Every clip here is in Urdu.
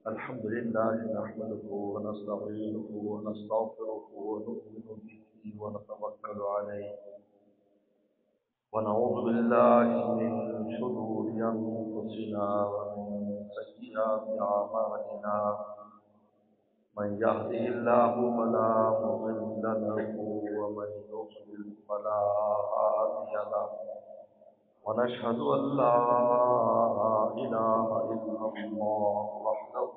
الحمد لله نحمده ونستعينه ونستغفره ونؤمن به ونتوكل عليه ونعوذ بالله من شرور أنفسنا ومن سيئات أعمالنا من يهده الله فلا مضل له ومن يضلل فلا هادي له ونشهد أن لا إله إلا الله وحده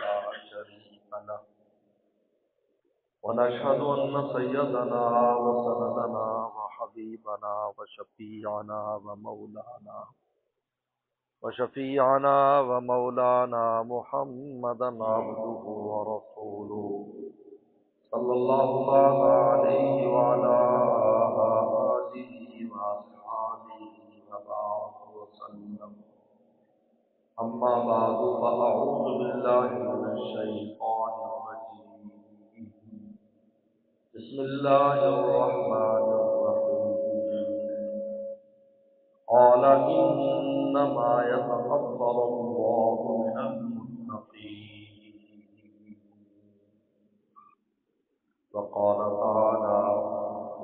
لا شريك له ونشهد أن سيدنا وسندنا وحبيبنا وشفيعنا محمدا عبده ورسوله صلى الله تعالى عليه وعلى آله وأصحابه وبارك وسلم. أما بعد فأعوذ بالله من الشيطان الرجيم. بسم الله الرحمن الرحيم. قال إنما يتقبل الله من المتقين. وقال تعالى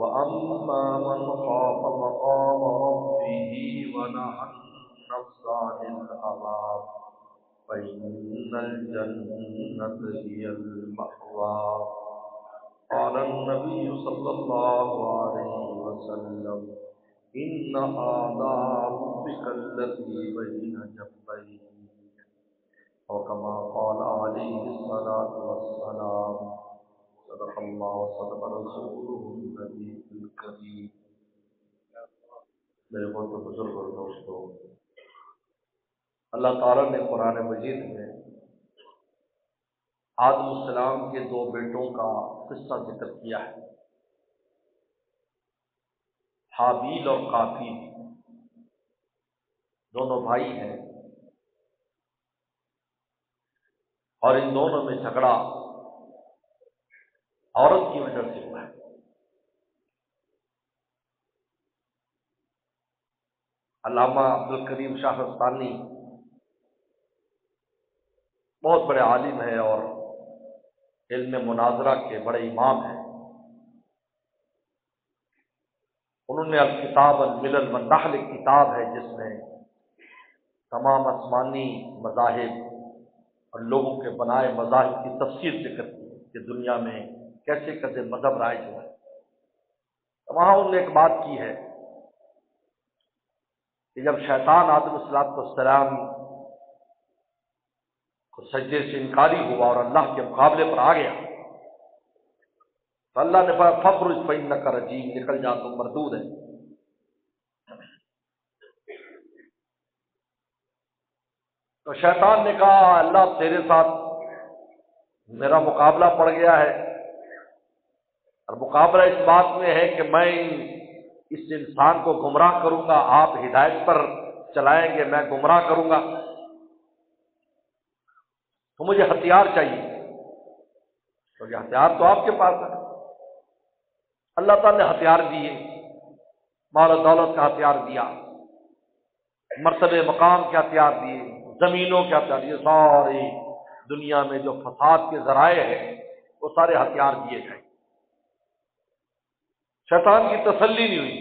وأما من خاف مقام ربه ونهى النفس عن الهوى فإن الجنة هي المأوى. قال النبي صلى الله عليه وسلم إن آداب ربك التي بين جنبيك وكما قال عليه الصلاة والسلام صدق الله وصدق رسوله النبي الكريم. میرے بہت بزرگ اور دوستوں، اللہ تعالیٰ نے قرآن مجید میں آدم السلام کے دو بیٹوں کا قصہ ذکر کیا ہے، حابیل اور قابیل، دونوں بھائی ہیں اور ان دونوں میں جھگڑا عورت کی وجہ سے ہوا ہے۔ علامہ عبدالکریم شاہ ثانی بہت بڑے عالم ہیں اور علم مناظرہ کے بڑے امام ہیں۔ انہوں نے الکتاب الملل والنحل ایک کتاب ہے جس میں تمام آسمانی مذاہب اور لوگوں کے بنائے مذاہب کی تفصیل ذکر کی کہ دنیا میں کیسے کیسے مذہب رائج ہوئے۔ وہاں انہوں نے ایک بات کی ہے کہ جب شیطان آدم السلام کو سجدے سے انکاری ہوا اور اللہ کے مقابلے پر آ گیا تو اللہ نے فرمایا فخرج فإنک رجیم، نکل جا تم مردود ہے۔ تو شیطان نے کہا اللہ تیرے ساتھ میرا مقابلہ پڑ گیا ہے، اور مقابلہ اس بات میں ہے کہ میں اس انسان کو گمراہ کروں گا، آپ ہدایت پر چلائیں گے، میں گمراہ کروں گا، تو مجھے ہتھیار چاہیے۔ تو یہ ہتھیار تو آپ کے پاس ہے۔ اللہ تعالیٰ نے ہتھیار دیے، مال و دولت کا ہتھیار دیا، مرتبے مقام کے ہتھیار دیے، زمینوں کے ہتھیار دیے، ساری دنیا میں جو فساد کے ذرائع ہیں وہ سارے ہتھیار دیے گئے۔ شیطان کی تسلی نہیں ہوئی،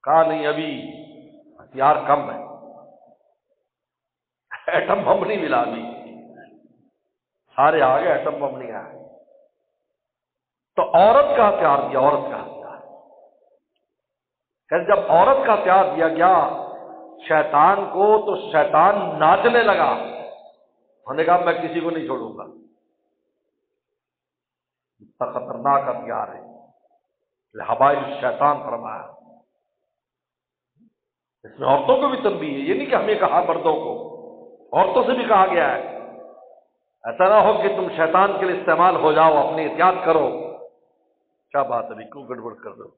کہا نہیں ابھی ہتھیار کم ہے، ایٹم بم نہیں ملا ابھی، سارے آگے ایٹم بم نہیں آئے۔ تو عورت کا ہتھیار دیا، عورت کا ہتھیار۔ کہ جب عورت کا ہتھیار دیا گیا شیطان کو تو شیطان ناچنے لگا، انہوں نے کہا میں کسی کو نہیں چھوڑوں گا، اتنا خطرناک ہتھیار ہے۔ حبائل الشیطان فرمایا۔ اس میں عورتوں کو بھی تنبیہ ہے، یہ نہیں کہ ہمیں کہا مردوں کو، عورتوں سے بھی کہا گیا ہے ایسا نہ ہو کہ تم شیطان کے لیے استعمال ہو جاؤ، اپنی احتیاط کرو۔ کیا بات ہے کیوں گڑبڑ کر رہے ہو؟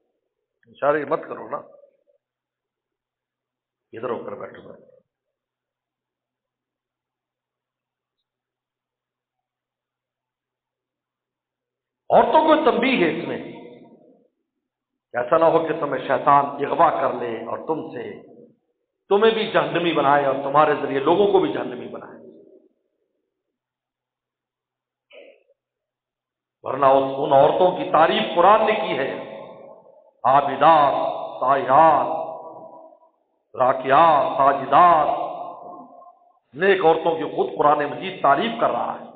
اشارے مت کرو نا، ادھر ہو کر بیٹھو گا۔ عورتوں کو تنبیہ ہے اس میں، ایسا نہ ہو کہ تمہیں شیطان اغوا کر لے اور تمہیں بھی جہنمی بنائے اور تمہارے ذریعے لوگوں کو بھی جہنمی بنائے۔ ورنہ ان عورتوں کی تعریف قرآن نے کی ہے، عابدات، سائحات، راکعات، ساجدات، نیک عورتوں کی خود قرآن مجید تعریف کر رہا ہے۔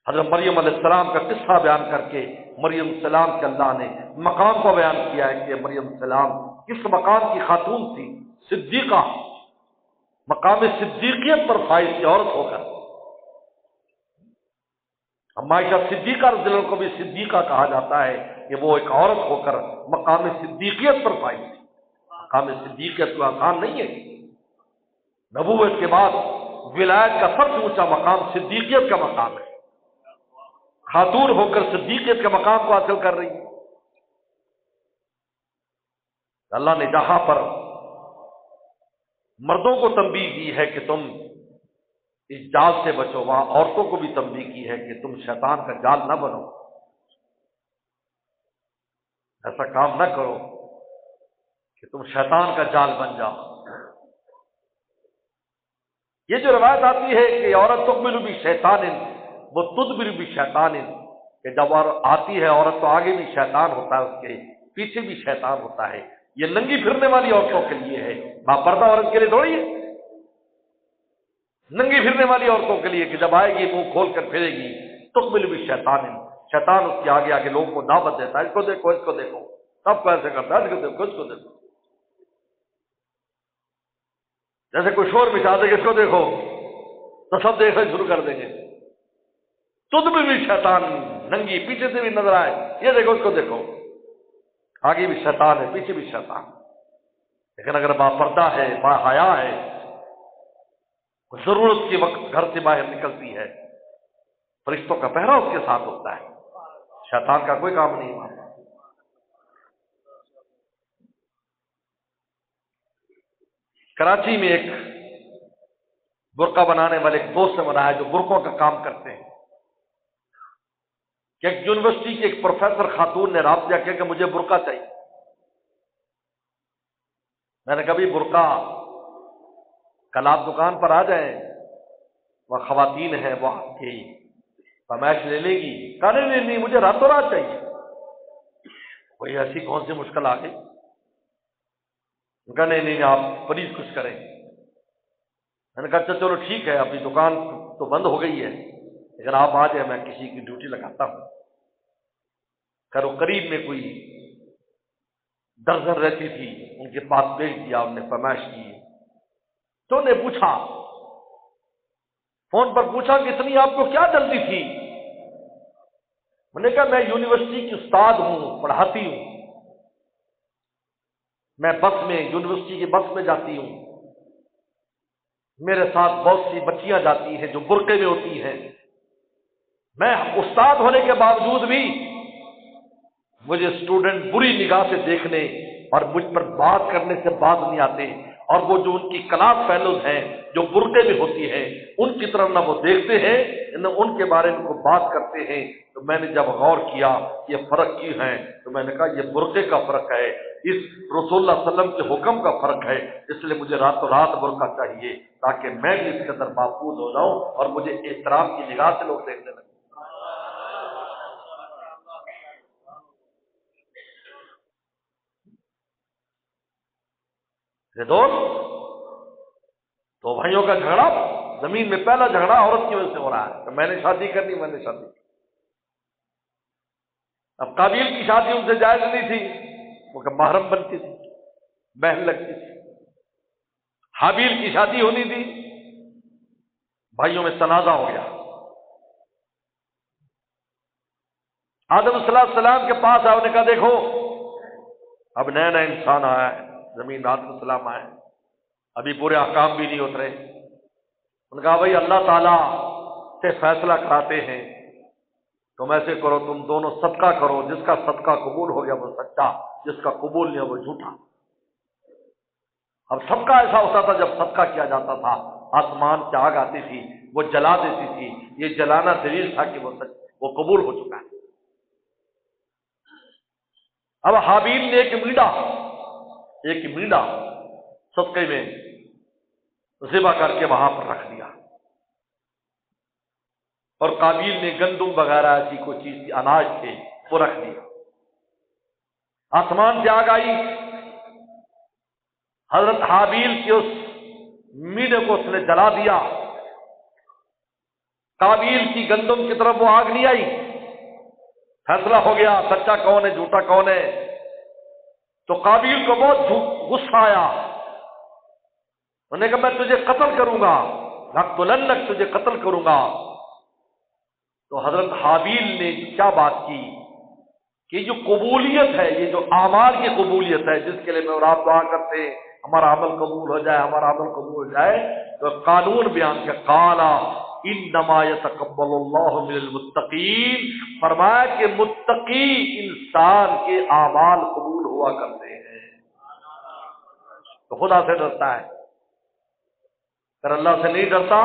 حضرت مریم علیہ السلام کا قصہ بیان کر کے مریم السلام کے اللہ نے مقام کو بیان کیا ہے کہ مریم السلام کس مقام کی خاتون تھی، صدیقہ، مقام صدیقیت پر فائز کی عورت ہو کر۔ اما عائشہ صدیقہ رضی اللہ عنہا کو بھی صدیقہ کہا جاتا ہے کہ وہ ایک عورت ہو کر مقام صدیقیت پر فائز تھی۔ مقام صدیقیت تو آسان نہیں ہے، نبوت کے بعد ولایت کا سب سے اونچا مقام صدیقیت کا مقام ہے، خاتون ہو کر صدیقیت کے مقام کو حاصل کر رہی ہے۔ اللہ نے جہاں پر مردوں کو تنبیہ کی ہے کہ تم اس جال سے بچو، وہاں عورتوں کو بھی تنبیہ کی ہے کہ تم شیطان کا جال نہ بنو، ایسا کام نہ کرو کہ تم شیطان کا جال بن جاؤ۔ یہ جو روایت آتی ہے کہ عورت تقبل بھی شیطان وہ تدبر بھی شیطان، کہ جب آتی ہے عورت تو آگے بھی شیطان ہوتا ہے، اس کے پیچھے بھی شیطان ہوتا ہے۔ یہ ننگی پھرنے والی عورتوں کے لیے ہے، باپردہ عورت کے لیے تھوڑی ہے۔ ننگی پھرنے والی عورتوں کے لیے کہ جب آئے گی منہ کھول کر پھرے گی، تقبل بھی شیطان، شیطان اس کے آگے آگے لوگوں کو دعوت دیتا ہے، اس کو دیکھو، اس کو دیکھو، سب کو ایسے کرتا ہے، اس کو دیکھو، اس کو دیکھو، جیسے کوئی شور مچا دے گا، اس کو دیکھو تو سب دیکھنا شروع کر دیں گے۔ تدبر بھی شیطان، ننگی پیچھے سے بھی نظر آئے، یہ دیکھو، اس کو دیکھو، آگے بھی شیطان ہے، پیچھے بھی شیطان۔ لیکن اگر باپردہ ہے، با حیا ہے، ضرورت کے وقت گھر سے باہر نکلتی ہے، فرشتوں کا پہرا اس کے ساتھ ہوتا ہے، شیطان کا کوئی کام نہیں ہوتا۔ کراچی میں ایک برقع بنانے والے ایک دوست سے ملا ہے جو برقعوں کا کام کرتے ہیں، کہ ایک یونیورسٹی کے ایک پروفیسر خاتون نے رابطہ کیا کہ مجھے برقع چاہیے۔ میں نے کبھی برقع، کل آپ دکان پر آ جائیں، وہ خواتین ہیں، وہ آپ کی فرمائش لے لے گی۔ کہا نہیں، مجھے راتوں رات چاہیے۔ کوئی ایسی کون سی مشکل آ گئی؟ کہا نہیں، آپ پلیز کچھ کریں۔ میں نے کہا اچھا چلو ٹھیک ہے، ابھی دکان تو بند ہو گئی ہے، لیکن آپ آ جائیں، میں کسی کی ڈیوٹی لگاتا ہوں۔ کرو قریب میں کوئی درجن رہتی تھی، ان کے پاس بھیج دیا، انہوں نے فرمائش کی تو نے پوچھا، فون پر پوچھا کہ اتنی آپ کو کیا جلدی تھی؟ میں نے کہا میں یونیورسٹی کی استاد ہوں، پڑھاتی ہوں، میں بس میں، یونیورسٹی کی بس میں جاتی ہوں، میرے ساتھ بہت سی بچیاں جاتی ہیں جو برقعے میں ہوتی ہیں، میں استاد ہونے کے باوجود بھی مجھے اسٹوڈنٹ بری نگاہ سے دیکھنے اور مجھ پر بات کرنے سے باز نہیں آتے، اور وہ جو ان کی کلاس فیلوز ہیں جو برقعے میں ہوتی ہیں، ان کی طرف نہ وہ دیکھتے ہیں نہ ان کے بارے میں کو بات کرتے ہیں۔ تو میں نے جب غور کیا یہ فرق کی ہے، تو میں نے کہا یہ برقعے کا فرق ہے، اس رسول اللہ صلی اللہ علیہ وسلم کے حکم کا فرق ہے، اس لیے مجھے راتوں رات برقع چاہیے تاکہ میں بھی اس کے اندر محفوظ ہو جاؤں اور مجھے احترام کی نگاہ سے لوگ دیکھنے لگیں۔ یہ دوست، دو بھائیوں کا جھگڑا، زمین میں پہلا جھگڑا عورت کی وجہ سے ہو رہا ہے کہ میں نے شادی کرنی، میں نے شادی کی۔ اب قابیل کی شادی ان سے جائز نہیں تھی، وہ کہ محرم بنتی تھی، بہن لگتی تھی۔ حابیل کی شادی ہونی تھی، بھائیوں میں تنازع ہو گیا۔ آدم صلی اللہ علیہ وسلم کے پاس آئے، انہوں نے کہا دیکھو اب نیا نیا انسان آیا ہے، زمین میں آدم علیہ السلام آئے، ابھی پورے احکام بھی نہیں اترے۔ انہوں نے کہا بھائی اللہ تعالیٰ سے فیصلہ کراتے ہیں، تم ایسے کرو، تم دونوں صدقہ کرو، جس کا صدقہ قبول ہو گیا وہ سچا، جس کا قبول نہیں ہو وہ جھوٹا۔ اب صدقہ ایسا ہوتا تھا جب صدقہ کیا جاتا تھا آسمان سے آگ آتی تھی، وہ جلا دیتی تھی، یہ جلانا دلیل تھا کہ وہ قبول ہو چکا ہے۔ اب حابیل نے ایک میڈا صدقے میں ذبح کر کے وہاں پر رکھ دیا، اور قابیل نے گندم وغیرہ ایسی کوئی چیز تھی، اناج تھے، وہ رکھ دیا۔ آسمان سے آگ آئی، حضرت حابیل کے اس میڈے کو اس نے جلا دیا، قابیل کی گندم کی طرف وہ آگ نہیں آئی۔ فیصلہ ہو گیا سچا کون ہے جھوٹا کون ہے۔ تو قابیل کو بہت غصہ آیا، انہوں نے کہا میں تجھے قتل کروں گا، لَأَقْتُلَنَّكَ، تجھے قتل کروں گا۔ تو حضرت حابیل نے کیا بات کی کہ جو قبولیت ہے، یہ جو اعمال کی قبولیت ہے، جس کے لیے میں اور آپ دعا کرتے ہیں ہمارا عمل قبول ہو جائے، ہمارا عمل قبول ہو جائے، تو قانون بیان کیا، قال انما یتقبل اللہ من المتقین، فرمایا کہ متقی انسان کے اعمال قبول ہوا کرتے ہیں۔ تو خدا سے ڈرتا ہے، اگر اللہ سے نہیں ڈرتا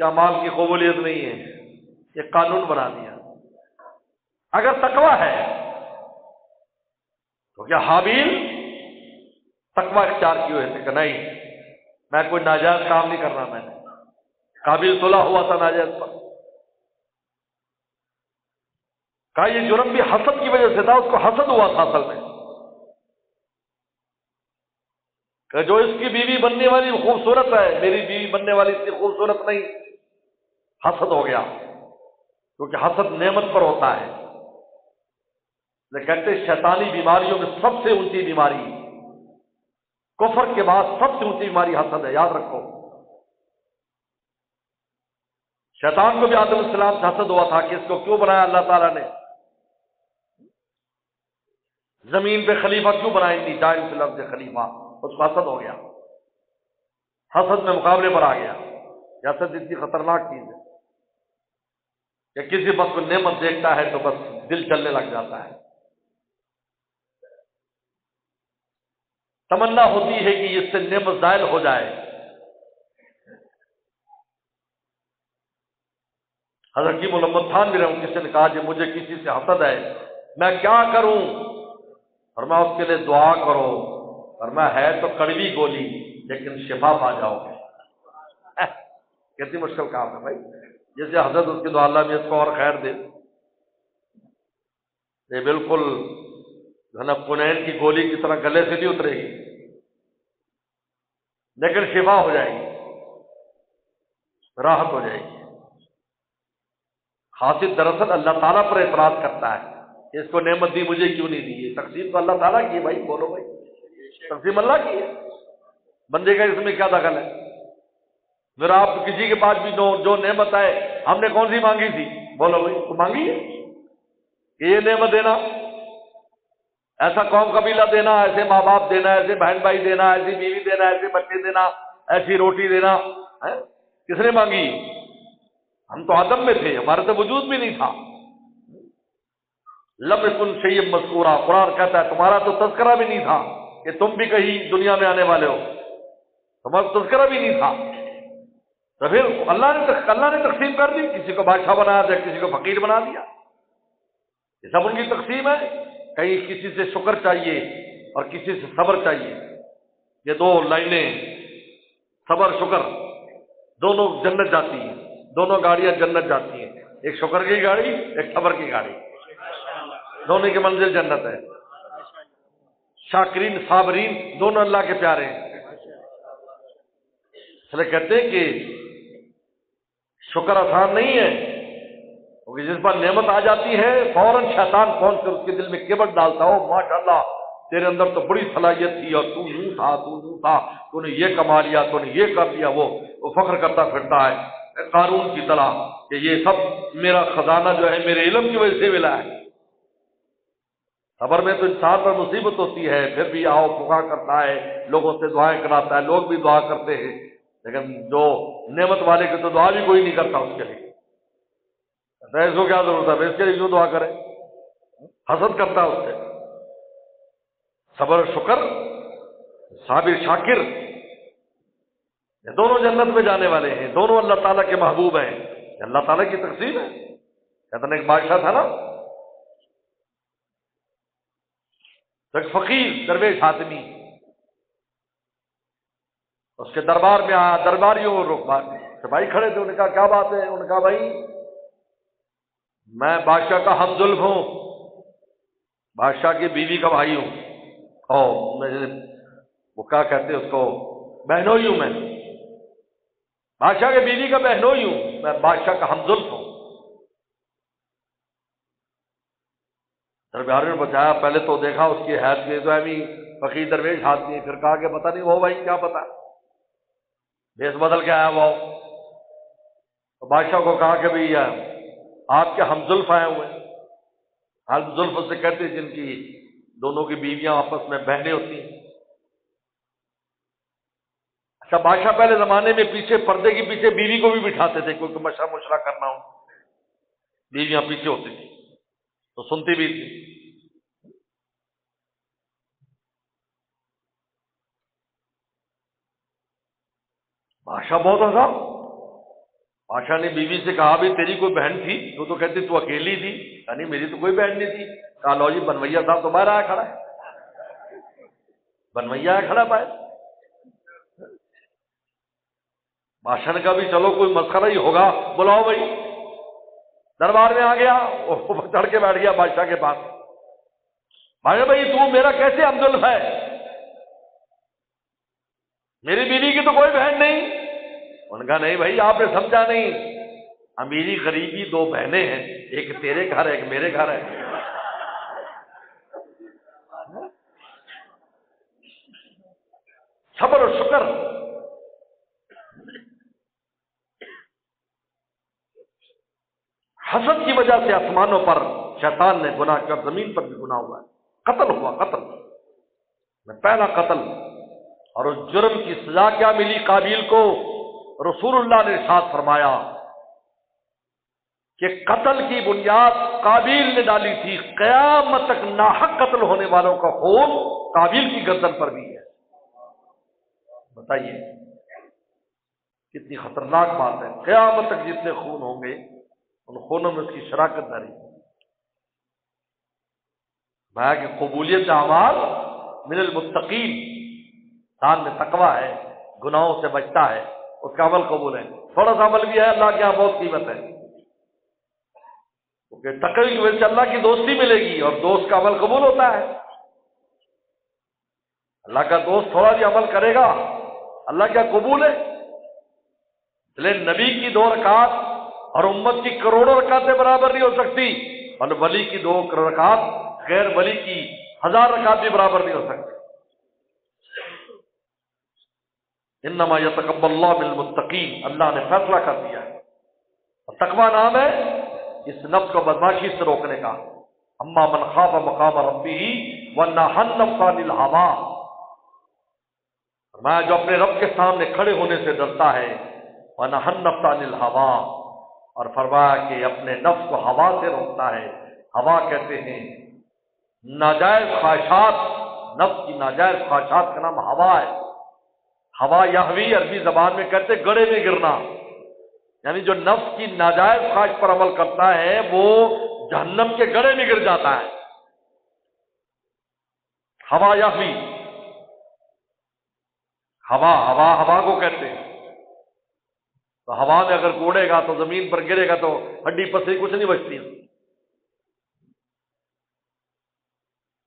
کیا مال کی قبولیت نہیں ہے؟ یہ قانون بنا دیا۔ اگر تقوی ہے تو کیا حابیل تقوی اختیار کیے ہوئے تھے کہ نہیں میں کوئی ناجائز کام نہیں کرنا، میں نے قابل صلح ہوا تھا ناجائز پر، کہا یہ جرم بھی حسد کی وجہ سے تھا، اس کو حسد ہوا تھا اصل میں، کہ جو اس کی بیوی بننے والی خوبصورت ہے، میری بیوی بننے والی اتنی خوبصورت نہیں، حسد ہو گیا، کیونکہ حسد نعمت پر ہوتا ہے۔ لیکن کہتے ہیں شیطانی بیماریوں میں سب سے اونچی بیماری، کفر کے بعد سب سے اونچی بیماری حسد ہے، یاد رکھو۔ شیطان کو بھی آدم علیہ السلام سے حسد ہوا تھا کہ اس کو کیوں بنایا اللہ تعالیٰ نے، زمین پہ خلیفہ کیوں بنائی تھی، جائل فی الارض خلیفہ، اس کو حسد ہو گیا، حسد میں مقابلے پر آ گیا۔ حسد اتنی خطرناک چیز ہے کہ کسی بس کو نعمت دیکھتا ہے تو بس دل چلنے لگ جاتا ہے، تمنا ہوتی ہے کہ اس سے نعمت زائل ہو جائے۔ حضرت کی محمد خان بھی رہوں، کسی نے کہا کہ مجھے کسی سے حسد ہے میں کیا کروں، اور میں اس کے لیے دعا کرو، اور میں ہے تو کڑوی گولی لیکن شفا پا جاؤ گے۔ کتنی مشکل کام ہے بھائی، جیسے حضرت اس کی دعا اللہ بھی اس کو اور خیر دے، یہ بالکل پنین کی گولی کی طرح گلے سے نہیں اترے گی لیکن شفا ہو جائے گی، راحت ہو جائے گی۔ حاسد دراصل اللہ تعالیٰ پر اعتراض کرتا ہے کہ اس کو نعمت دی مجھے کیوں نہیں دی، یہ تقسیم تو اللہ تعالیٰ کی ہے بھائی، بولو بھائی، تقسیم اللہ کی ہے، بندے کا اس میں کیا دخل ہے؟ پھر آپ کسی کے پاس بھی جو نعمت ہے ہم نے کون سی مانگی تھی، بولو بھائی، تو مانگی ہے کہ یہ نعمت دینا، ایسا قوم قبیلہ دینا، ایسے ماں باپ دینا، ایسے بہن بھائی دینا، ایسی بیوی دینا، ایسے بچے دینا، ایسی روٹی دینا، کس نے مانگی؟ ہم تو عدم میں تھے، ہمارے تو وجود بھی نہیں تھا۔ لم یکن شیئا مذکورا، قرآن کہتا ہے تمہارا تو تذکرہ بھی نہیں تھا کہ تم بھی کہیں دنیا میں آنے والے ہو، تمہارا تذکرہ بھی نہیں تھا، تو پھر اللہ نے تقسیم کر دی، کسی کو بادشاہ بنا دیا، کسی کو فقیر بنا دیا، یہ سب ان کی تقسیم ہے۔ کہیں کسی سے شکر چاہیے اور کسی سے صبر چاہیے، یہ دو لائنیں صبر شکر دونوں جنت جاتی ہیں، دونوں گاڑیاں جنت جاتی ہیں، ایک شکر کی گاڑی ایک صبر کی گاڑی، دونوں کی منزل جنت ہے۔ شاکرین صابرین دونوں اللہ کے پیارے ہیں، اس لیے کہتے ہیں کہ شکر آسان نہیں ہے، کیونکہ جس پر نعمت آ جاتی ہے فوراً شیطان پہنچ کر اس کے دل میں کبر ڈالتا ہو، ماشاءاللہ تیرے اندر تو بڑی صلاحیت تھی اور تو یوں تھا، تو نے یہ کما لیا، تو نے یہ کر لیا، وہ فخر کرتا پھرتا ہے قارون کی طرح کہ یہ سب میرا خزانہ جو ہے میرے علم کی وجہ سے ملا ہے۔ صبر میں تو انسان پر مصیبت ہوتی ہے پھر بھی آؤ پکا کرتا ہے، لوگوں سے دعائیں کراتا ہے، لوگ بھی دعا کرتے ہیں، لیکن جو نعمت والے کی تو دعا بھی کوئی نہیں کرتا اس کے لیے، اس کو کیا ضرورت ہے اس کے لیے کیوں دعا کرے، حسد کرتا ہے اس سے۔ صبر شکر صابر شاکر یہ دونوں جنت میں جانے والے ہیں، دونوں اللہ تعالیٰ کے محبوب ہیں، یہ اللہ تعالیٰ کی تقسیم ہے۔ کہتے ہیں ایک بادشاہ تھا نا، ایک فقیر درویش آدمی اس کے دربار میں آیا، درباریوں سپاہی کھڑے تھے، انہوں نے کہا کیا بات ہے؟ انہوں نے کہا بھائی میں بادشاہ کا ہم زلف ہوں، بادشاہ کی بیوی کا بھائی ہوں، اور وہ کیا کہتے ہیں اس کو، بہنوئی ہوں، میں بادشاہ کے بیوی کا بہنوئی ہوں، میں بادشاہ کا ہم زلف ہوں۔ دربار نے بتایا، پہلے تو دیکھا اس کی حیث میں تو ایویں فقیر درویش آدمی ہے، پھر کہا کہ پتہ نہیں ہو بھائی کیا پتا، بھیس بدل کے آیا ہوا ہو۔ تو بادشاہ کو کہا کہ بھئی آپ کے ہم زلف آئے ہوئے ہیں، ہم زلف سے کہتے ہیں جن کی دونوں کی بیویاں آپس میں بہنیں ہوتی ہیں۔ اچھا، بادشاہ پہلے زمانے میں پیچھے پردے کے پیچھے بیوی کو بھی بٹھاتے تھے، کوئی مشورہ کرنا ہو، بیویاں پیچھے ہوتی تھی تو سنتی بھی تھی۔ بادشاہ بہت ہنسا۔ بادشاہ نے بیوی سے کہا بھی تیری کوئی بہن تھی؟ تو کہتی تو اکیلی تھی۔ یعنی میری تو کوئی بہن نہیں تھی۔ کہا لو جی بنویا صاحب تو باہر آیا کھڑا ہے، بنویا آیا کھڑا باہر۔ بادشاہ نے کہا بھی چلو کوئی مسخرہ ہی ہوگا، بلاؤ بھائی۔ دربار میں آ گیا، وہ چڑھ کے بیٹھ گیا بادشاہ کے پاس۔ بھائی تو میرا کیسے ہمزلف ہے؟ میری بیوی کی تو کوئی بہن نہیں۔ ان کا نہیں بھائی آپ نے سمجھا نہیں، امیری غریبی دو بہنیں ہیں، ایک تیرے گھر ایک میرے گھر ہے۔ صبر و شکر۔ حسد کی وجہ سے آسمانوں پر شیطان نے گناہ کیا، زمین پر بھی گناہ ہوا ہے، قتل ہوا، قتل میں پہلا قتل۔ اور اس جرم کی سزا کیا ملی قابیل کو؟ رسول اللہ نے ارشاد فرمایا کہ قتل کی بنیاد قابیل نے ڈالی تھی، قیامت تک ناحق قتل ہونے والوں کا خون قابیل کی گردن پر بھی ہے۔ بتائیے کتنی خطرناک بات ہے، قیامت تک جتنے خون ہوں گے ان خونوں میں اس کی شراکت داری۔ میں کہ قبولیت اعمال من المتقین، انسان میں تقوی ہے، گناہوں سے بچتا ہے، اس کا عمل قبول ہے۔ تھوڑا سا عمل بھی ہے اللہ کے یہاں بہت قیمت ہے، کیونکہ تقوی کی وجہ سے اللہ کی دوستی ملے گی، اور دوست کا عمل قبول ہوتا ہے۔ اللہ کا دوست تھوڑا بھی عمل کرے گا اللہ کیا قبول ہے؟ اس لیے نبی کی 2 رکعت اور امت کی کروڑوں رکعتیں برابر نہیں ہو سکتی، اور ولی کی 2 رکعت غیر ولی کی 1000 رکعت بھی برابر نہیں ہو سکتی۔ انما یتقبل اللہ من المتقین، اللہ نے فیصلہ کر دیا ہے، اور تقوی نام ہے اس نفس کو بدماشی سے روکنے کا۔ اما من خاف مقام ربہ ونہى النفس عن الہوى، فرمایا جو اپنے رب کے سامنے کھڑے ہونے سے ڈرتا ہے، ونہى النفس عن الہوى، اور فرمایا کہ اپنے نفس کو ہوا سے روکتا ہے۔ ہوا کہتے ہیں ناجائز خواہشات، نفس کی ناجائز خواہشات کا نام ہوا ہے۔ ہوا یہوی عربی زبان میں کہتے گڑے میں گرنا، یعنی جو نفس کی ناجائز خواہش پر عمل کرتا ہے وہ جہنم کے گڑے میں گر جاتا ہے۔ ہوا یہوی، ہوا کو کہتے ہیں۔ تو ہوا میں اگر کوڑے گا تو زمین پر گرے گا تو ہڈی پسلی کچھ نہیں بچتی۔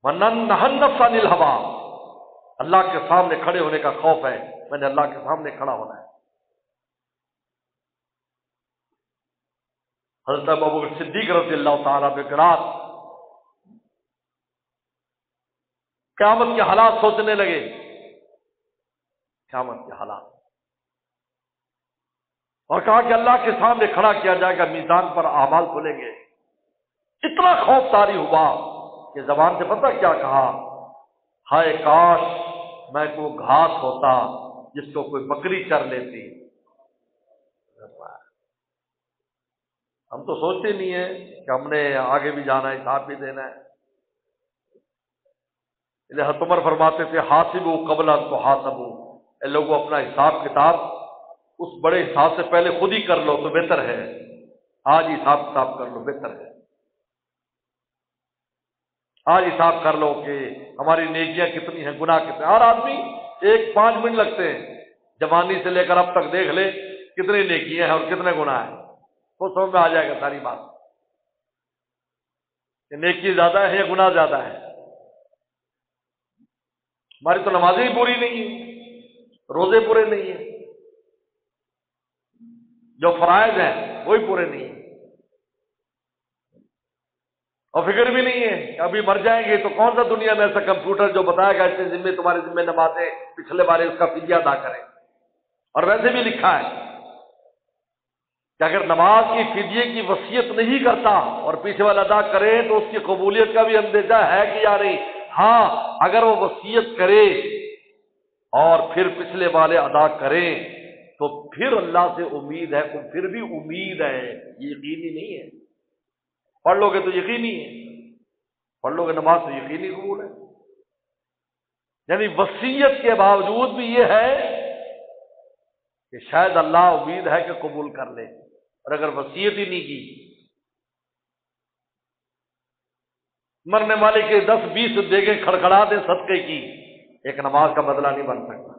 وَنَنَّهَا النَّفْسَ عَنِ الْهَوَىٰ، اللہ کے سامنے کھڑے ہونے کا خوف ہے، میں نے اللہ کے سامنے کھڑا ہونا ہے۔ حضرت ابوبکر صدیق رضی اللہ تعالیٰ بکرات قیامت کے حالات سوچنے لگے، قیامت کے حالات، اور کہا کہ اللہ کے سامنے کھڑا کیا جائے گا، میزان پر اعمال کھلیں گے۔ اتنا خوف طاری ہوا کہ زبان سے پتہ کیا کہا، ہائے کاش میں کو گھاس ہوتا جس کو کوئی بکری چر لیتی۔ ہم تو سوچتے نہیں ہیں کہ ہم نے آگے بھی جانا ہے، حساب بھی دینا ہے۔ حضرت عمر فرماتے تھے حاسبوا قبل ان تحاسبوا، اے لوگوں اپنا حساب کتاب اس بڑے حساب سے پہلے خود ہی کر لو تو بہتر ہے، آج حساب کتاب کر لو بہتر ہے۔ آج حساب کر لو کہ ہماری نیکیاں کتنی ہیں، گناہ کتنے ہیں۔ ہر آدمی 1-5 منٹ لگتے ہیں، جوانی سے لے کر اب تک دیکھ لے کتنی نیکیاں ہیں اور کتنے گناہ ہیں، وہ سمجھ میں آ جائے گا ساری بات کہ نیکی زیادہ ہے یا گناہ زیادہ ہے۔ ہماری تو نمازیں ہی پوری نہیں ہیں، روزے پورے نہیں ہیں، جو فرائض ہیں وہی پورے نہیں ہیں، اور فکر بھی نہیں ہے کہ ابھی مر جائیں گے تو کون سا دنیا میں ایسا کمپیوٹر جو بتائے گا اس ذمے تمہارے ذمے نمازیں پچھلے بارے اس کا فدیہ ادا کریں۔ اور ویسے بھی لکھا ہے کہ اگر نماز کی فدیے کی وصیت نہیں کرتا اور پیچھے والا ادا کرے تو اس کی قبولیت کا بھی اندیشہ ہے کہ یا نہیں۔ ہاں اگر وہ وصیت کرے اور پھر پچھلے والے ادا کریں تو پھر اللہ سے امید ہے، تو پھر بھی امید ہے، یہ یقینی نہیں ہے۔ پڑھ لو گے تو یقینی ہے، پڑھ لو گے نماز تو یقینی قبول ہے۔ یعنی وصیت کے باوجود بھی یہ ہے کہ شاید اللہ امید ہے کہ قبول کر لے، اور اگر وصیت ہی نہیں کی، مرنے والے کے 10-20 دیگیں کھڑکھڑا دیں صدقے کی، ایک نماز کا بدلہ نہیں بن سکتا۔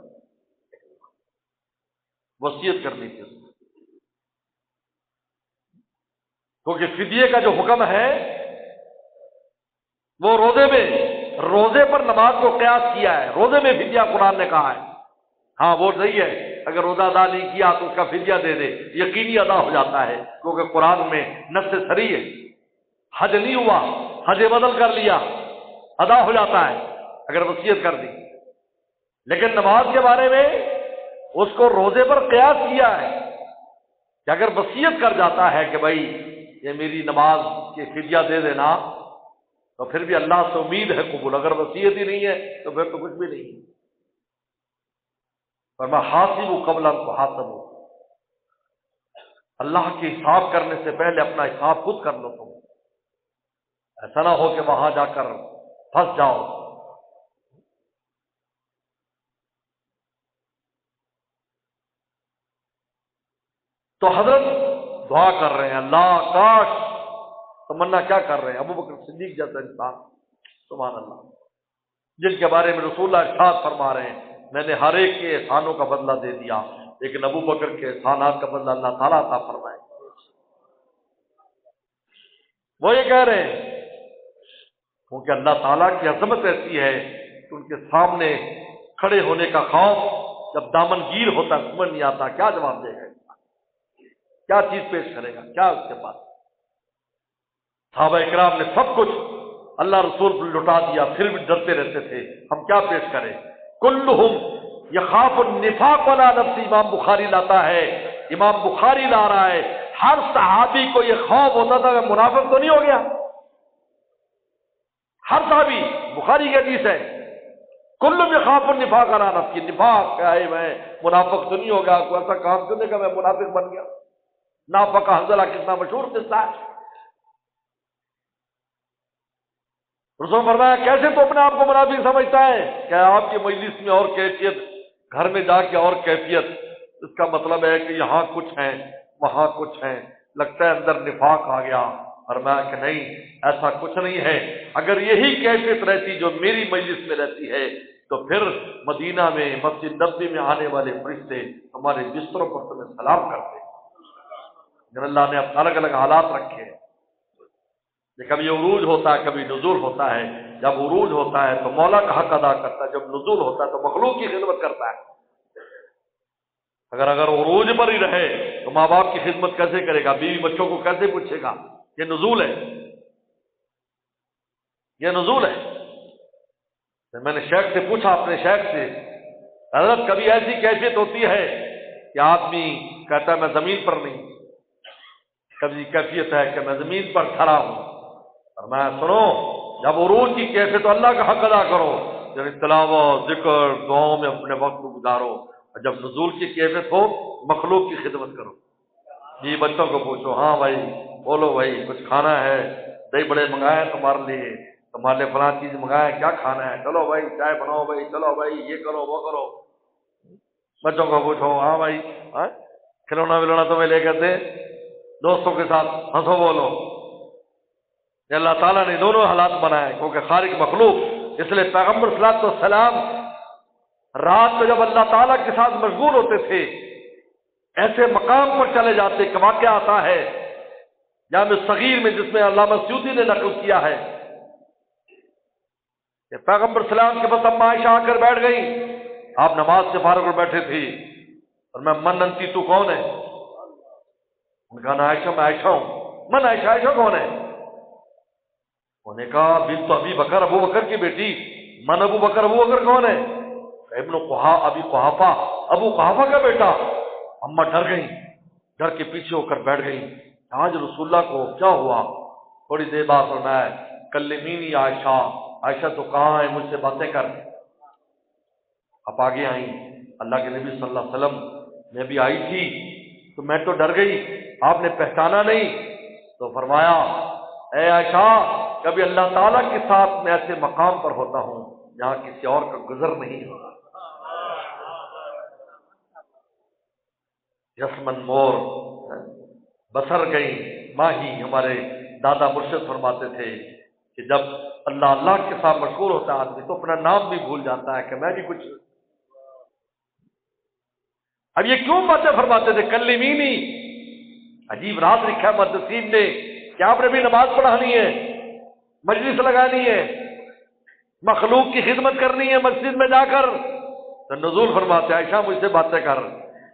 وصیت کرنی تھی، کیونکہ فدیے کا جو حکم ہے وہ روزے پر نماز کو قیاس کیا ہے، روزے میں فدیہ قرآن نے کہا ہے۔ ہاں وہ صحیح ہے، اگر روزہ ادا نہیں کیا تو اس کا فدیہ دے دے، یقینی ادا ہو جاتا ہے، کیونکہ قرآن میں نص صریح ہے۔ حج نہیں ہوا، حج بدل کر لیا، ادا ہو جاتا ہے اگر وصیت کر دی۔ لیکن نماز کے بارے میں اس کو روزے پر قیاس کیا ہے کہ اگر وصیت کر جاتا ہے کہ بھائی یہ میری نماز کی فدیہ دے دینا، تو پھر بھی اللہ سے امید ہے قبول، اگر وصیت ہی نہیں ہے تو پھر تو کچھ بھی نہیں ہے۔ اور میں حاسب قبل ان تحاسبوا، اللہ کی حساب کرنے سے پہلے اپنا حساب خود کر لو تم، ایسا نہ ہو کہ وہاں جا کر پھنس جاؤ۔ تو حضرت دعا کر رہے ہیں، اللہ کاش، تمنا کیا کر رہے ہیں؟ ابو بکر صدیق جیسا انسان، سبحان اللہ، جن کے بارے میں رسول اللہ ارشاد فرما رہے ہیں میں نے ہر ایک کے احسانوں کا بدلہ دے دیا، لیکن ابو بکر کے احسانات کا بدلہ اللہ تعالیٰ عطا فرمائے۔ وہ یہ کہہ رہے ہیں کیونکہ اللہ تعالیٰ کی عظمت ایسی ہے کہ ان کے سامنے کھڑے ہونے کا خوف، جب دامن گیر ہوتا ہے سمجھ نہیں آتا کیا جواب دے گا، کیا چیز پیش کرے گا، کیا اس کے پاس۔ صحابہ اکرام نے سب کچھ اللہ رسول پر لٹا دیا، پھر بھی ڈرتے رہتے تھے ہم کیا پیش کریں۔ کلہم یخاف النفاق ولا نفسی، امام بخاری لاتا ہے، امام بخاری لا رہا ہے ہر صحابی کو یہ خوف ہوتا تھا کہ منافق تو نہیں ہو گیا۔ ہر صحابی، بخاری کی حدیث ہے، کلہم یخاف النفاق ولا نفسی، نفاق کیا ہے، میں منافق تو نہیں ہو گیا، کوئی ایسا کام کرنے کا میں منافق بن گیا۔ نافق حنظلہ کتنا مشہور قصہ ہے۔ رسول فرمایا کیسے تو اپنے آپ کو منافق سمجھتا ہے؟ کہ آپ کی مجلس میں اور کیفیت، گھر میں جا کے اور کیفیت، اس کا مطلب ہے کہ یہاں کچھ ہیں وہاں کچھ ہیں، لگتا ہے اندر نفاق آ گیا۔ فرمایا کہ نہیں، ایسا کچھ نہیں ہے، اگر یہی کیفیت رہتی جو میری مجلس میں رہتی ہے تو پھر مدینہ میں مسجد نبوی میں آنے والے فرشتے ہمارے بستروں پر تمہیں سلام کرتے۔ اللہ نے اب الگ الگ حالات رکھے ہیں، کبھی عروج ہوتا ہے کبھی نزول ہوتا ہے۔ جب عروج ہوتا ہے تو مولا کا حق ادا کرتا ہے، جب نزول ہوتا ہے تو مخلوق کی خدمت کرتا ہے۔ اگر عروج پر ہی رہے تو ماں باپ کی خدمت کیسے کرے گا، بیوی بچوں کو کیسے پوچھے گا؟ یہ نزول ہے، یہ نزول ہے۔ میں نے شیخ سے پوچھا، اپنے شیخ سے، حضرت کبھی ایسی کیفیت ہوتی ہے کہ آدمی کہتا ہے میں زمین پر نہیں، کبھی کیفیت ہے کہ میں زمین پر کھڑا ہوں۔ اور میں سنو، جب عروج کی کیفیت تو اللہ کا حق ادا کرو، جب تلاوت ذکر دعاؤں میں اپنے وقت کو گزارو، اور جب نزول کی کیفیت ہو مخلوق کی خدمت کرو۔ جی بچوں کو پوچھو، ہاں بھائی بولو بھائی کچھ کھانا ہے، دہی بڑے منگائے تمہارے لیے فلاں چیز منگائے، کیا کھانا ہے، چلو بھائی چائے بناؤ بھائی، چلو بھائی یہ کرو وہ کرو۔ بچوں کو پوچھو، ہاں بھائی کھلونا ولونا تمہیں لے کر دے، دوستوں کے ساتھ ہنسو بولو۔ یہ اللہ تعالیٰ نے دونوں حالات بنائے کیونکہ خالق مخلوق، اس لیے پیغمبر صلی اللہ علیہ وسلم رات کو جب اللہ تعالیٰ کے ساتھ مشغول ہوتے تھے، ایسے مقام پر چلے جاتے کہ واقعہ آتا ہے جامع صغیر میں، جس میں علامہ سیوطی نے نقل کیا ہے کہ پیغمبر سلام کے پاس اما عائشہ آ کر بیٹھ گئی. آپ نماز سے فارغ ہو بیٹھے تھے اور میں من انتی تو کون ہے؟ ان کا نا عائشہ میں عائشہ ہوں. من عائشہ، عائشہ کون ہے؟ انہوں نے کہا بنت تو ابی بکر، ابو بکر کی بیٹی. من ابو بکر، ابو بکر کون ہے؟ ابن ابی قحافہ، ابو قحافہ کا بیٹا. اما ڈر گئی، ڈر کے پیچھے ہو کر بیٹھ گئی. آج رسول اللہ کو کیا ہوا؟ تھوڑی دیر بعد فرمایا کلمینی عائشہ، عائشہ تو کہاں ہے، مجھ سے باتیں کر. اب آگے آئیں، اللہ کے نبی صلی اللہ علیہ وسلم میں بھی آئی تھی تو میں تو ڈر گئی، آپ نے پہچانا نہیں. تو فرمایا اے عائشہ، کبھی اللہ تعالیٰ کے ساتھ میں ایسے مقام پر ہوتا ہوں جہاں کسی اور کا گزر نہیں ہوگا. یسمن مور بسر گئی ماہی. ہمارے دادا مرشد فرماتے تھے کہ جب اللہ اللہ کے ساتھ مشغول ہوتا ہے آدمی تو اپنا نام بھی بھول جاتا ہے کہ میں بھی کچھ. اب یہ کیوں باتیں فرماتے تھے؟ کلمینی، عجیب راز لکھا محدثین نے کہ آپ نے بھی نماز پڑھانی ہے، مجلس لگانی ہے، مخلوق کی خدمت کرنی ہے مسجد میں جا کر. تو نزول فرماتے عائشہ مجھ سے باتیں کر.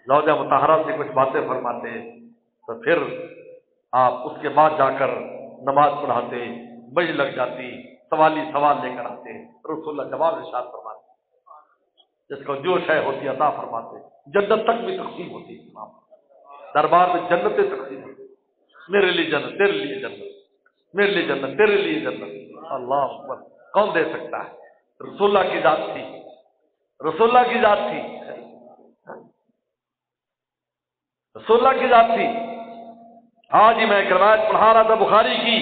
زوجہ مطہرہ سے کچھ باتیں فرماتے تو پھر آپ اس کے بعد جا کر نماز پڑھاتے، بج لگ جاتی، سوالی سوال لے کر آتے. رسول اللہ جواب ارشاد فرماتے، جس کو جو شے ہوتی عطا فرماتے. جنت تک بھی تقسیم ہوتی ہے، دربار میں جنتیں تقسیم ہوتی. میرے لیے جنت، تیرے لیے جنت، میرے لیے جنت، تیرے لیے جنت. اللہ اکبر، کون دے سکتا ہے؟ رسول اللہ کی ذات تھی، رسول اللہ کی ذات تھی، رسول اللہ کی ذات تھی. آج ہی میں ایک روایت پڑھا رہا تھا بخاری کی.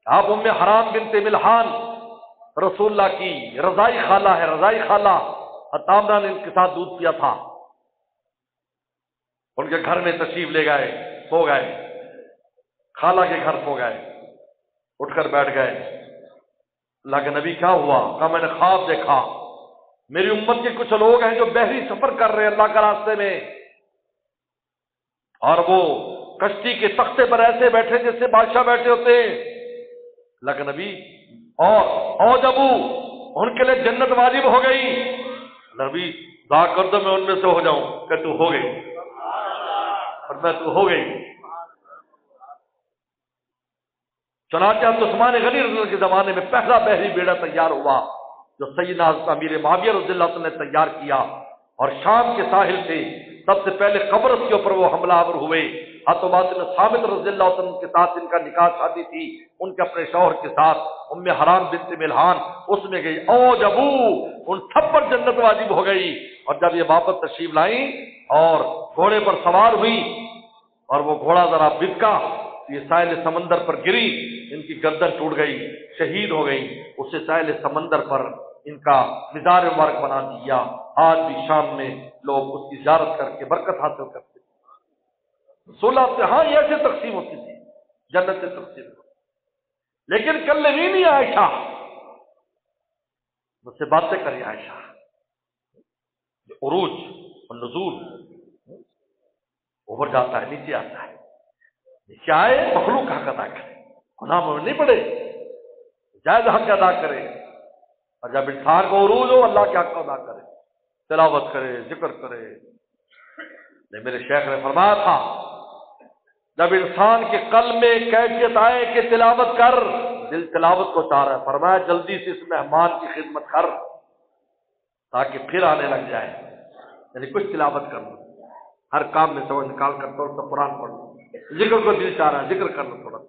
آپ ام حرام بنت ملحان رسول اللہ کی رضائی خالہ ہے، رضائی خالہ. عطامرہ نے ان کے ساتھ دودھ پیا تھا. ان کے گھر میں تشریف لے گئے، سو گئے، خالہ کے گھر سو گئے. اٹھ کر بیٹھ گئے. اللہ کے نبی کیا ہوا؟ کہا میں نے خواب دیکھا، میری امت کے کچھ لوگ ہیں جو بحری سفر کر رہے ہیں اللہ کے راستے میں، اور وہ کشتی کے تختے پر ایسے بیٹھے جیسے بادشاہ بیٹھے ہوتے ہیں. اللہ کے نبی اور جبو ان کے لیے جنت واجب ہو گئی. نبی دعا کر دو میں ان میں سے ہو جاؤں. کہ تو ہو گئی، اور میں تو ہو گئی. چنانچہ عثمان غنی رضی اللہ کے زمانے میں پہلا بحری بیڑا تیار ہوا جو سیدنا حضرت امیر معاویہ رضی اللہ عنہ نے تیار کیا، اور شام کے ساحل سے سب سے پہلے قبرص کے اوپر وہ حملہ آور ہوئے. عباد بن ثابت رضی اللہ عنہ کے ساتھ ان کا نکاح شادی تھی، ان کے اپنے شوہر کے ساتھ ام حرام بنت ملحان اس میں گئی. او جبو ان سب پر جنت واجب ہو گئی. اور جب یہ واپس تشریف لائیں اور گھوڑے پر سوار ہوئی اور وہ گھوڑا ذرا بکا، یہ ساحل سمندر پر گری، ان کی گردن ٹوٹ گئی، شہید ہو گئی. اسے ساحل سمندر پر ان کا مزار مبارک بنا دیا. آج بھی شام میں لوگ اس کی زیارت کر کے برکت حاصل کرتے. 16 سے ہاں یہ ایسے تقسیم ہوتی تھی، جنت سے تقسیم ہوتی. لیکن کلمینی عائشہ، مجھ سے باتیں کری عائشہ. عروج اور نزول، اوپر جاتا ہے نیچے آتا ہے. نیچے آئے مخلوق حق ادا کرے، گناہ میں نہیں پڑے، جائز حق ادا کرے. اور جب انسان کو عروج ہو اللہ کے حق ادا کرے، تلاوت کرے، ذکر کرے. میرے شیخ نے فرمایا تھا جب انسان کے قلب میں کیفیت آئے کہ تلاوت کر، دل تلاوت کو چاہ رہا ہے، فرمایا جلدی سے اس مہمان کی خدمت کر تاکہ پھر آنے لگ جائے. یعنی کچھ تلاوت کر لو، ہر کام میں سمجھ نکال کر تھوڑا سا قرآن پڑھ لو. ذکر کو دل چاہ رہا ہے، ذکر کر لو تھوڑا سا.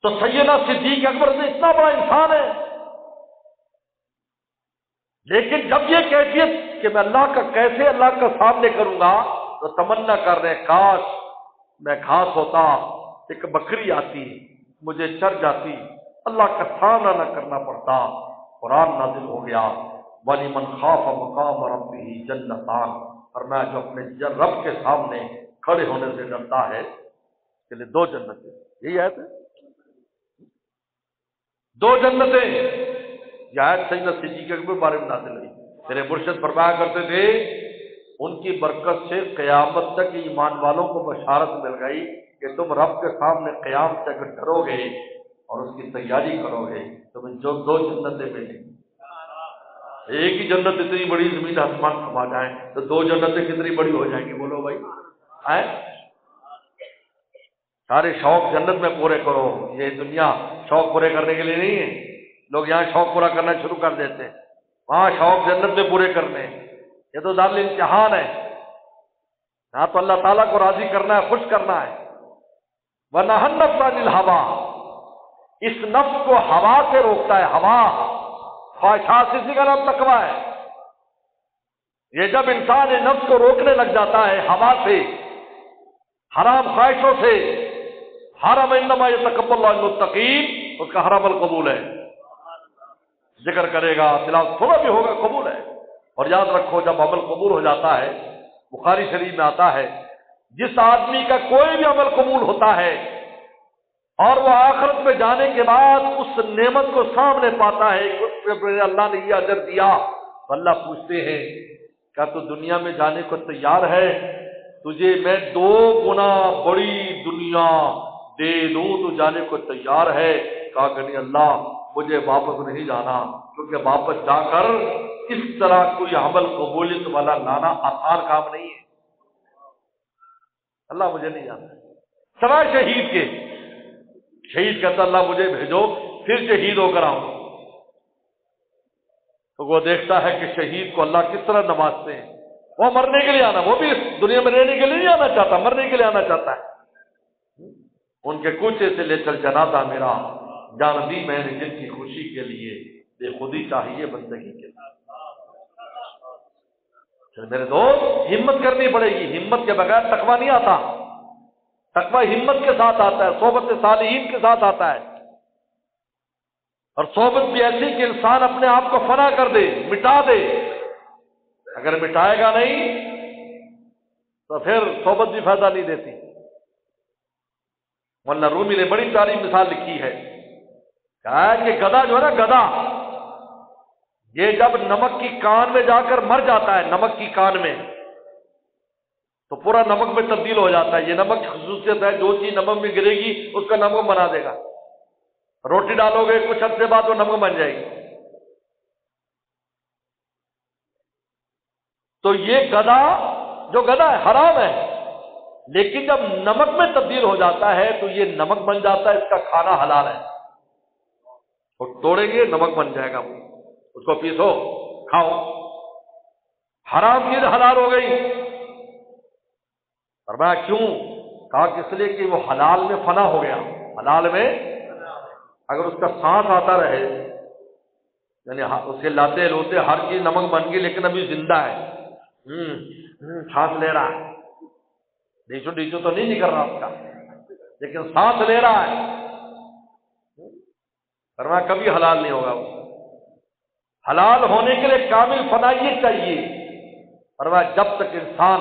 تو سیدنا صدیق اکبر سے اتنا بڑا انسان ہے، لیکن جب یہ کیفیت کہ میں اللہ کا کیسے اللہ کا سامنے کروں گا، تو تمنا کر رہے کاش میں گھاس ہوتا، ایک بکری آتی مجھے چر جاتی، اللہ کا سامنا نہ کرنا پڑتا. قرآن نازل ہو گیا وَلِمَنْ خَافَ مَقَامَ رَبِّهِ جَنَّتَانِ. اور میں جو اپنے رب کے سامنے کھڑے ہونے سے ڈرتا ہے اس کے لیے 2 جنتیں. یہی آیت ہے، 2 جنتیں. یہ آیت سیدنا صدیق اکبر کے بارے میں نازل ہوئی. میرے مرشد فرمایا کرتے تھے ان کی برکت سے قیامت تک ایمان والوں کو بشارت مل گئی کہ تم رب کے سامنے قیام تک ڈرو گے اور اس کی تیاری کرو گے، تمہیں جو دو جنتیں ملیں گی۔ ایک ہی جنت اتنی بڑی زمین آسمان سما جائیں تو دو جنتیں کتنی بڑی ہو جائیں گی، بولو بھائی۔ سارے شوق جنت میں پورے کرو، یہ دنیا شوق پورے کرنے کے لیے نہیں ہے۔ لوگ یہاں شوق پورا کرنا شروع کر دیتے ہیں، وہاں شوق جنت میں پورے کرنے۔ یہ تو دار الامتحان ہے، یہاں تو اللہ تعالیٰ کو راضی کرنا ہے، خوش کرنا ہے۔ وَنَهَى النَّفْسَ عَنِ الْهَوَىٰ، اس نفس کو ہوا سے روکتا ہے۔ ہوا خواہشات، اسی کا نام تقویٰ ہے۔ یہ جب انسان نفس کو روکنے لگ جاتا ہے ہوا سے، حرام خواہشوں سے، حرم انما یتقبل اللہ المتقین، اس کا حرم القبول ہے۔ ذکر کرے گا، تلاوت تھوڑا بھی ہوگا، قبول ہے۔ اور یاد رکھو جب عمل قبول ہو جاتا ہے، بخاری شریف میں آتا ہے جس آدمی کا کوئی بھی عمل قبول ہوتا ہے اور وہ آخرت میں جانے کے بعد اس نعمت کو سامنے پاتا ہے کہ اس پہ اللہ نے یہ اجر دیا، تو اللہ پوچھتے ہیں کیا تو دنیا میں جانے کو تیار ہے؟ تجھے میں 2 گنا بڑی دنیا دے دوں تو جانے کو تیار ہے؟ کہا کہ نہیں اللہ، مجھے واپس نہیں جانا، کیونکہ واپس جا کر اس طرح کوئی عمل قبولیت والا لانا آسان کام نہیں ہے۔ اللہ مجھے نہیں جانا، سوائے شہید کے۔ شہید کہتا اللہ مجھے بھیجو، پھر شہید ہو کر آؤں۔ تو وہ دیکھتا ہے کہ شہید کو اللہ کس طرح نوازتے ہیں۔ وہ مرنے کے لیے آنا، وہ بھی اس دنیا میں رہنے کے لیے نہیں آنا چاہتا، مرنے کے لیے آنا چاہتا ہے۔ ان کے کوچے سے لے چل جنازہ میرا، جان دی میں نے جن کی خوشی کے لیے، بے خودی چاہیے بندگی کے لیے۔ میرے دوست ہمت کرنی پڑے گی، ہمت کے بغیر تقویٰ نہیں آتا۔ تقویٰ ہمت کے ساتھ آتا ہے، صحبت صالحین کے ساتھ آتا ہے، اور صحبت بھی ایسی کہ انسان اپنے آپ کو فنا کر دے، مٹا دے۔ اگر مٹائے گا نہیں تو پھر صحبت بھی فائدہ نہیں دیتی۔ مولانا رومی نے بڑی پیاری مثال لکھی ہے، کہا ہے کہ گدھا جو ہے نا، گدھا یہ جب نمک کی کان میں جا کر مر جاتا ہے، نمک کی کان میں، تو پورا نمک میں تبدیل ہو جاتا ہے۔ یہ نمک کی خصوصیت ہے، جو چیز نمک میں گرے گی اس کا نمک بنا دے گا۔ روٹی ڈالو گے کچھ عرصے بعد وہ نمک بن جائے گی۔ تو یہ گدھا جو گدھا ہے حرام ہے، لیکن جب نمک میں تبدیل ہو جاتا ہے تو یہ نمک بن جاتا ہے، اس کا کھانا حلال ہے۔ وہ توڑیں گے نمک بن جائے گا، اس کو پیسو کھاؤ۔ حرام چیز حلال ہو گئی۔ فرمایا کیوں؟ کہا کہ اس لیے کہ وہ حلال میں فنا ہو گیا۔ حلال میں اگر اس کا سانس آتا رہے، یعنی اسے لاتے لوتے ہر چیز نمک بن گئی لیکن ابھی زندہ ہے، سانس لے رہا ہے، ڈیچو ڈیچو تو نہیں نکل رہا اس کا، لیکن سانس لے رہا ہے، فرمایا کبھی حلال نہیں ہوگا وہ۔ حلال ہونے کے لیے کامل فنائیت چاہیے۔ فرمایا جب تک انسان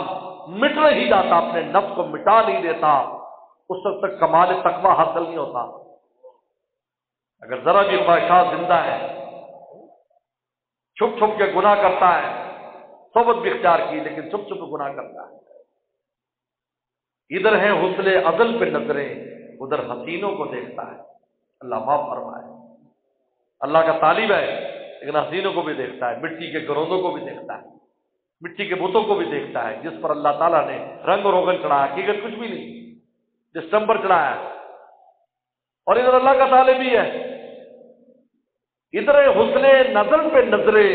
مٹ نہیں جاتا، اپنے نفس کو مٹا نہیں دیتا، اس وقت تک کمال تقویٰ حاصل نہیں ہوتا۔ اگر ذرا بھی خواہشات زندہ ہے، چھپ چھپ کے گناہ کرتا ہے، صحبت بھی اختیار کی لیکن چھپ چھپ کے گناہ کرتا ہے۔ ادھر ہیں حسن ازل پہ نظریں، ادھر حسینوں کو دیکھتا ہے۔ اللہ معاف فرمائے۔ اللہ کا طالب ہے لیکن حسینوں کو بھی دیکھتا ہے، مٹی کے گروندوں کو بھی دیکھتا ہے، مٹی کے بتوں کو بھی دیکھتا ہے، جس پر اللہ تعالیٰ نے رنگ و روغن چڑھایا، حقیقت کچھ بھی نہیں، جس پر چڑھایا۔ اور ادھر اللہ کا طالب بھی ہے، ادھر حسن نظر پہ نظریں،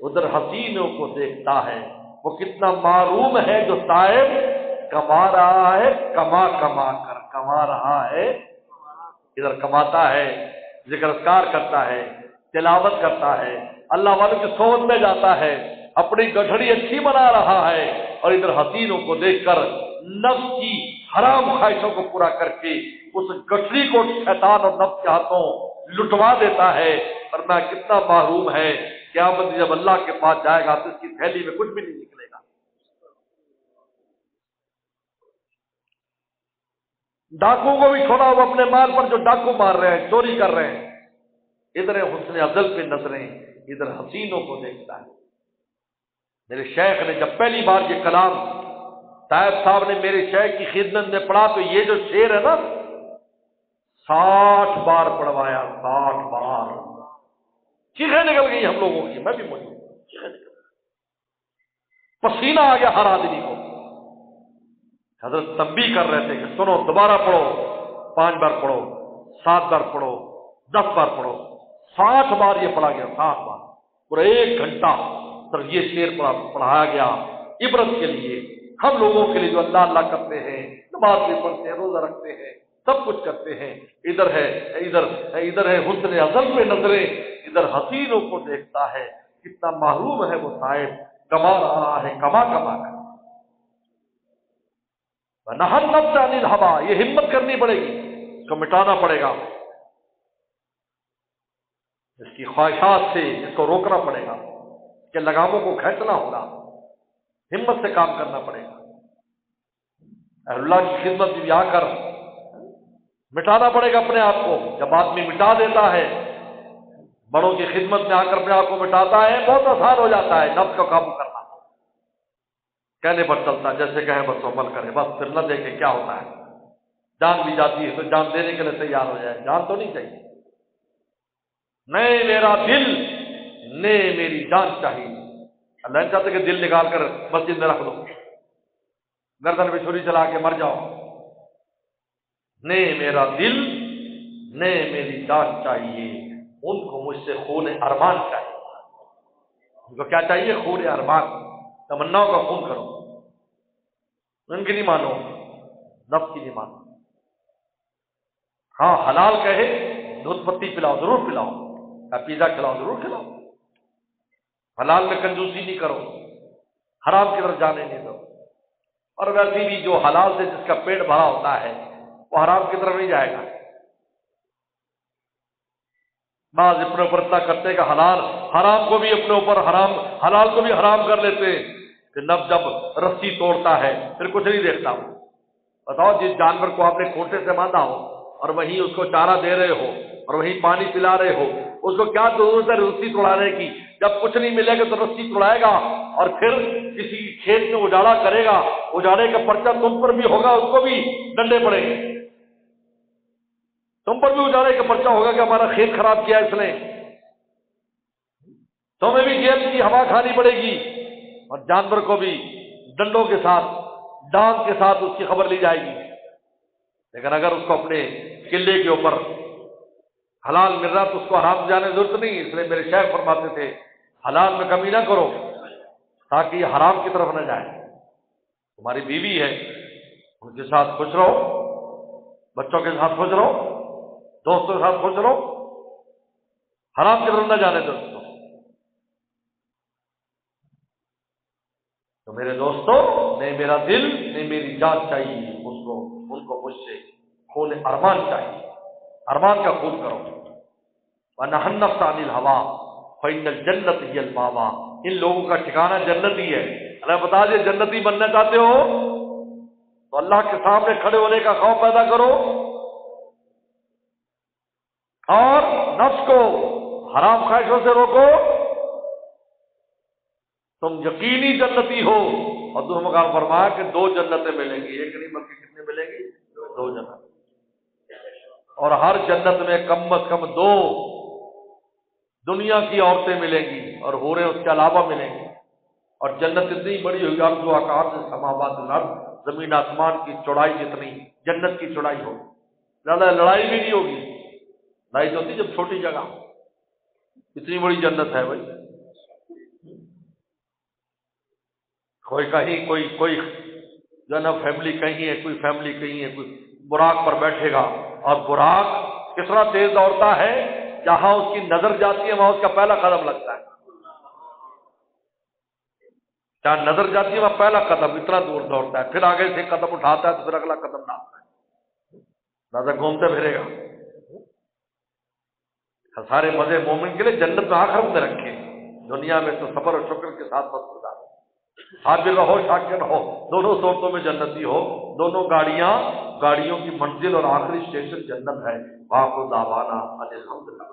ادھر حسینوں کو دیکھتا ہے۔ وہ کتنا معروم ہے جو صاحب کما رہا ہے، کما کر کما رہا ہے، ادھر کماتا ہے، ذکر اذکار کرتا ہے، تلاوت کرتا ہے، اللہ والوں کی صحبت میں جاتا ہے، اپنی گٹھڑی اچھی بنا رہا ہے، اور ادھر حسینوں کو دیکھ کر نفس کی حرام خواہشوں کو پورا کر کے اس گٹھڑی کو شیطان اور نفس کے ہاتھوں لٹوا دیتا ہے۔ اور میں کتنا محروم ہے، قیامت جب اللہ کے پاس جائے گا تو اس کی تھیلی میں کچھ بھی نہیں نکلے گا۔ ڈاکو کو بھی چھوڑا، وہ اپنے مال پر جو ڈاکو مار رہے ہیں، چوری کر رہے ہیں، ادھر حسن ازل پہ نظریں، ادھر حسینوں کو دیکھتا ہے۔ میرے شیخ نے جب پہلی بار یہ کلام طائب صاحب نے میرے شیخ کی خدمت میں پڑھا تو یہ جو شعر ہے نا 60 بار پڑھوایا، 60 بار، چیخیں نکل گئی ہم لوگوں کی، میں بھی موجود، چیخیں نکل گئی، پسینہ آ گیا ہر آدمی کو۔ حضرت تنبیہ کر رہے تھے کہ سنو، دوبارہ پڑھو، 5 بار پڑھو، 7 بار پڑھو، 10 بار پڑھو، 60 بار یہ پڑھا گیا، 60 بار، پورا 1 گھنٹہ صرف یہ شعر پڑھایا گیا، عبرت کے لیے، ہم لوگوں کے لیے جو اللہ اللہ کرتے ہیں، نماز بھی پڑھتے ہیں، روزہ رکھتے ہیں، سب کچھ کرتے ہیں، ادھر ہے حسن ازل پہ نظریں، ادھر حسینوں کو دیکھتا ہے، کتنا محروم ہے وہ صاحب، کما رہا ہے کما کر۔ نہن نفس عن الہوا، یہ ہمت کرنی پڑے گی، اس کو مٹانا پڑے گا، اس کی خواہشات سے اس کو روکنا پڑے گا، اس کے لگاموں کو کھینچنا ہوگا، ہمت سے کام کرنا پڑے گا، اللہ کی خدمت میں آ کر مٹانا پڑے گا اپنے آپ کو۔ جب آدمی مٹا دیتا ہے، بڑوں کی خدمت میں آ کر اپنے آپ کو مٹاتا ہے، بہت آسان ہو جاتا ہے نفس کو قابو کرنا، کہنے پر چلتا ہے، جیسے کہیں بس عمل کرے، بس پھر نہ دیکھے کیا ہوتا ہے، جان بھی جاتی ہے تو جان دینے کے لیے تیار ہو جائے، جان تو نہیں چاہیے، نہیں میرا دل، نہیں میری جان چاہیے۔ اللہ نہیں چاہتے کہ دل نکال کر مسجد میں رکھ دو، گردن پہ چھری چلا کے مر جاؤ، نہیں میرا دل، نہیں میری جان چاہیے، ان کو مجھ سے خون ارمان چاہیے، ان کو کیا چاہیے؟ خون ارمان، تمناؤں کا خون کرو، ان کی نہیں مانو، نفس کی نہیں مانو۔ ہاں حلال کہے دودھ پتی پلاؤ، ضرور پلاؤ، یا پیزا کھلاؤ، ضرور کھلاؤ، حلال میں کنجوسی نہیں کرو، حرام کی طرف جانے نہیں دو، اور ویسے بھی جو حلال سے جس کا پیٹ بھرا ہوتا ہے وہ حرام کی طرف نہیں جائے گا۔ بعض اپنے اوپر اتنا کرتے کہ حرام کو بھی اپنے اوپر حرام، حلال کو بھی حرام کر لیتے کہ نب جب رسی توڑتا ہے پھر کچھ نہیں دیکھتا۔ بتاؤ، جس جانور کو آپ نے کھوٹے سے باندھا ہو اور وہیں اس کو چارہ دے رہے ہو اور وہیں پانی پلا رہے ہو، اس کو کیا ضرورت ہے رسی توڑانے کی؟ جب کچھ نہیں ملے گا تو رسی توڑائے گا اور پھر کسی کھیت میں اجاڑا کرے گا، اجاڑے کا پرچہ تم پر بھی ہوگا، اس کو بھی ڈنڈے پڑیں گے، تم پر بھی اجاڑے کا پرچہ ہوگا کہ ہمارا کھیت خراب کیا اس نے، تمہیں بھی جیل کی ہوا کھانی پڑے گی، اور جانور کو بھی ڈنڈوں کے ساتھ، ڈانگ کے ساتھ اس کی خبر لی جائے گی۔ لیکن اگر اس کو اپنے قلعے کے اوپر حلال مل رہا تو اس کو حرام جانے کی ضرورت نہیں۔ اس لیے میرے شیخ فرماتے تھے حلال میں کمی نہ کرو تاکہ یہ حرام کی طرف نہ جائے۔ تمہاری بیوی ہے، ان کے ساتھ خوش رہو، بچوں کے ساتھ خوش رہو، دوستوں کے ساتھ خوش رہو، حرام کی طرف نہ جانے دو۔ تو میرے دوستوں، نہیں میرا دل، نہیں میری جان چاہیے، ان کو مجھ سے خون ارمان چاہیے، ارمان کا خون کرو۔ وَنَهَى النَّفْسَ عَنِ الْهَوَىٰ فَإِنَّ الْجَنَّةَ هِيَ الْمَأْوَىٰ، ان لوگوں کا ٹھکانہ جنت ہی ہے۔ اللہ بتا دے جنتی بننا چاہتے ہو تو اللہ کے سامنے کھڑے ہونے کا خوف پیدا کرو اور نفس کو حرام خواہشوں سے روکو، تم یقینی جنتی ہو۔ اور دوسرا مقام فرمایا کہ 2 جنتیں ملیں گی، ایک نہیں بلکہ کتنے ملیں گی؟ 2 جنت، اور ہر جنت میں کم از کم 2 دنیا کی عورتیں ملیں گی اور حوریں اس کے علاوہ ملیں گی، اور جنت اتنی بڑی ہوگی، آپ جو آکاش سماوات الارض، زمین آسمان کی چوڑائی جتنی جنت کی چوڑائی ہوگی، زیادہ لڑائی بھی نہیں ہوگی، لڑائی تو ہوتی جب چھوٹی جگہ، اتنی بڑی جنت ہے بھائی، کوئی کہیں کوئی جو ہے نا فیملی کہیں ہے، کوئی فیملی کہیں ہے، کوئی براق پر بیٹھے گا، اور براق کس طرح تیز دوڑتا ہے، جہاں اس کی نظر جاتی ہے وہاں اس کا پہلا قدم لگتا ہے، جہاں نظر جاتی ہے وہاں پہلا قدم اتنا دور دوڑتا ہے، پھر آگے سے قدم اٹھاتا ہے تو پھر اگلا قدم ڈالتا ہے، نظر گھومتے پھرے گا۔ سارے مزے مومن کے لیے جنت میں آخرت میں رکھے، دنیا میں تو صبر اور شکر کے ساتھ بس گزارو، صابر رہو شاکر رہو، دونوں صورتوں میں جنتی ہو، دونوں گاڑیوں کی منزل اور آخری اسٹیشن جنت ہے۔ واخر دعوانا ان الحمدللہ۔